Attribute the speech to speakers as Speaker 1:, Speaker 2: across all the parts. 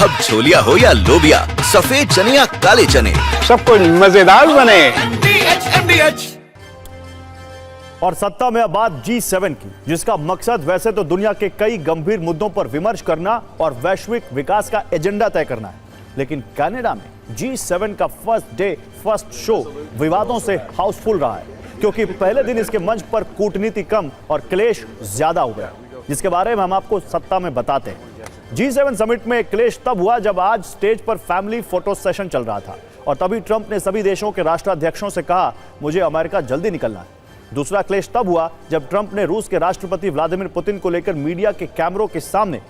Speaker 1: अब छोलिया हो या लोबिया, सफेद चने या काले चने,
Speaker 2: सब कुछ मजेदार बने।
Speaker 3: और सत्ता में अब बात G7 की, जिसका मकसद वैसे तो दुनिया के कई गंभीर मुद्दों पर विमर्श करना और वैश्विक विकास का एजेंडा तय करना है। लेकिन कनाडा में G7 का फर्स्ट डे फर्स्ट शो विवादों से हाउसफुल रहा है, क्योंकि पहले दिन इसके मंच पर कूटनीति कम और क्लेश ज्यादा हो गया, जिसके बारे में हम आपको सत्ता में बताते हैं। G7 समिट में क्लेश तब हुआ जब आज स्टेज पर फैमिली फोटो सेशन चल रहा था और तभी ट्रंप ने सभी देशों के राष्ट्राध्यक्षों से कहा, मुझे अमेरिका जल्दी निकलना है। दूसरा क्लेश तब हुआ जब ट्रंप ने रूस के राष्ट्रपति व्लादिमीर पुतिन को लेकर मीडिया के कैमरों के सामने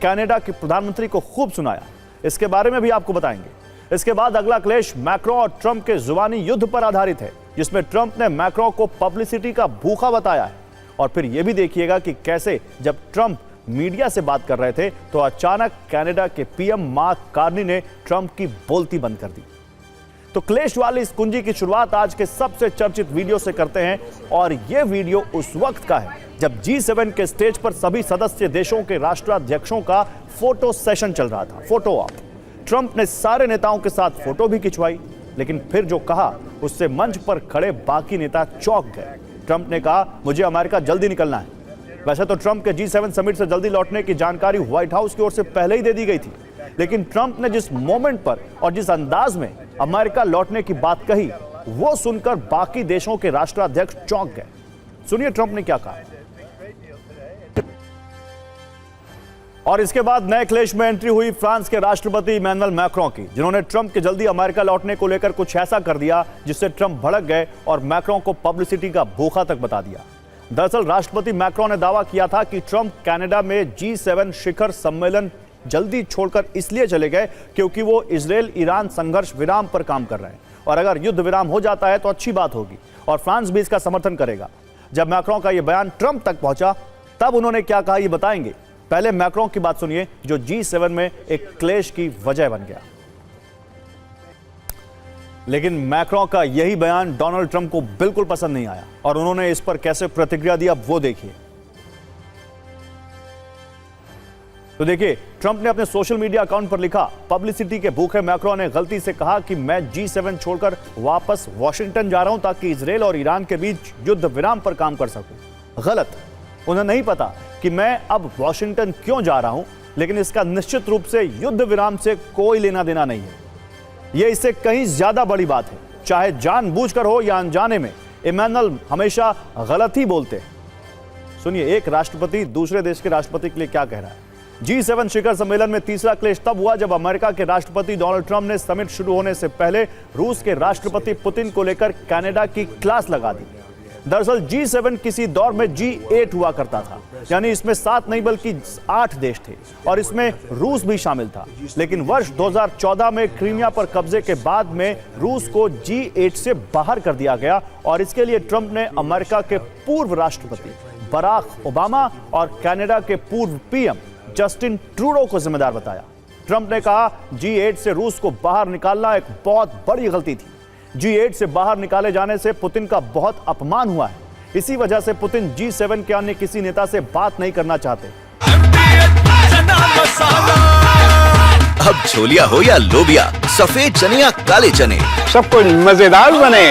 Speaker 3: कनाडा के प्रधानमंत्री को खूब सुनाया। इसके बारे में भी आपको बताएंगे। इसके बाद अगला क्लेश मैक्रो और ट्रंप के जुबानी युद्ध पर आधारित है, जिसमें ट्रंप ने मैक्रो को पब्लिसिटी का भूखा बताया है। और फिर यह भी देखिएगा कि कैसे जब ट्रंप मीडिया से बात कर रहे थे तो अचानक कनाडा के पीएम मार्क कार्नी ने ट्रंप की बोलती बंद कर दी। तो क्लेश वाली इस कुंजी की शुरुआत आज के सबसे चर्चित वीडियो से करते हैं, और यह वीडियो उस वक्त का है जब G7 के स्टेज पर सभी सदस्य देशों के राष्ट्राध्यक्षों का फोटो सेशन चल रहा था, फोटो ऑप। ट्रंप ने सारे नेताओं के साथ फोटो भी खिंचवाई, लेकिन फिर जो कहा उससे मंच पर खड़े बाकी नेता चौंक गए। ट्रंप ने कहा, मुझे अमेरिका जल्दी निकलना है। वैसे तो ट्रंप के G7 समिट से जल्दी लौटने की जानकारी व्हाइट हाउस की ओर से पहले ही दे दी गई थी, लेकिन ट्रंप ने जिस मोमेंट पर और जिस अंदाज में अमेरिका लौटने की बात कही, वो सुनकर बाकी देशों के राष्ट्राध्यक्ष चौंक गए। सुनिए ट्रंप ने क्या कहा। और इसके बाद नए क्लेश में एंट्री हुई फ्रांस के राष्ट्रपति इमैनुअल मैक्रों की, जिन्होंने ट्रंप के जल्दी अमेरिका लौटने को लेकर कुछ ऐसा कर दिया जिससे ट्रंप भड़क गए और मैक्रों को पब्लिसिटी का भूखा तक बता दिया। दरअसल राष्ट्रपति मैक्रों ने दावा किया था कि ट्रंप कनाडा में G7 शिखर सम्मेलन जल्दी छोड़कर इसलिए चले गए क्योंकि वो इजराइल ईरान संघर्ष विराम पर काम कर रहे हैं, और अगर युद्ध विराम हो जाता है तो अच्छी बात होगी और फ्रांस भी इसका समर्थन करेगा। जब मैक्रों का यह बयान ट्रंप तक पहुंचा तब उन्होंने क्या कहा, ये बताएंगे। पहले मैक्रों की बात सुनिए, जो G7 में एक क्लेश की वजह बन गया। लेकिन मैक्रों का यही बयान डोनाल्ड ट्रंप को बिल्कुल पसंद नहीं आया और उन्होंने इस पर कैसे प्रतिक्रिया दी, अब वो देखिए। तो देखिए, ट्रंप ने अपने सोशल मीडिया अकाउंट पर लिखा, पब्लिसिटी के भूखे मैक्रों ने गलती से कहा कि मैं G7 छोड़कर वापस वॉशिंगटन जा रहा हूं ताकि इजराइल और ईरान के बीच युद्ध विराम पर काम कर सकूं। गलत। उन्हें नहीं पता कि मैं अब वॉशिंगटन क्यों जा रहा हूं, लेकिन इसका निश्चित रूप से युद्ध विराम से कोई लेना देना नहीं है। यह इससे कहीं ज्यादा बड़ी बात है, चाहे जानबूझकर हो या अनजाने में। इमैनुअल हमेशा गलत ही बोलते हैं। सुनिए एक राष्ट्रपति दूसरे देश के राष्ट्रपति के लिए क्या कह रहा है। G7 शिखर सम्मेलन में तीसरा क्लेश तब हुआ जब अमेरिका के राष्ट्रपति डोनाल्ड ट्रंप ने समिट शुरू होने से पहले रूस के राष्ट्रपति पुतिन को लेकर कनाडा की क्लास लगा दी। दरअसल G7 किसी दौर में G8 हुआ करता था, यानी इसमें 7 नहीं बल्कि 8 देश थे और इसमें रूस भी शामिल था। लेकिन वर्ष 2014 में क्रीमिया पर कब्जे के बाद में रूस को G8 से बाहर कर दिया गया और इसके लिए ट्रंप ने अमेरिका के पूर्व राष्ट्रपति बराक ओबामा और कनाडा के पूर्व पीएम जस्टिन ट्रूडो को जिम्मेदार बताया। ट्रंप ने कहा, G8 से रूस को बाहर निकालना एक बहुत बड़ी गलती थी। G8 से बाहर निकाले जाने से पुतिन का बहुत अपमान हुआ है। इसी वजह से पुतिन G7 के अन्य किसी नेता से बात नहीं करना चाहते।
Speaker 1: अब छोलिया हो या लोबिया, सफेद चने या काले चने,
Speaker 2: सब कुछ मजेदार बने।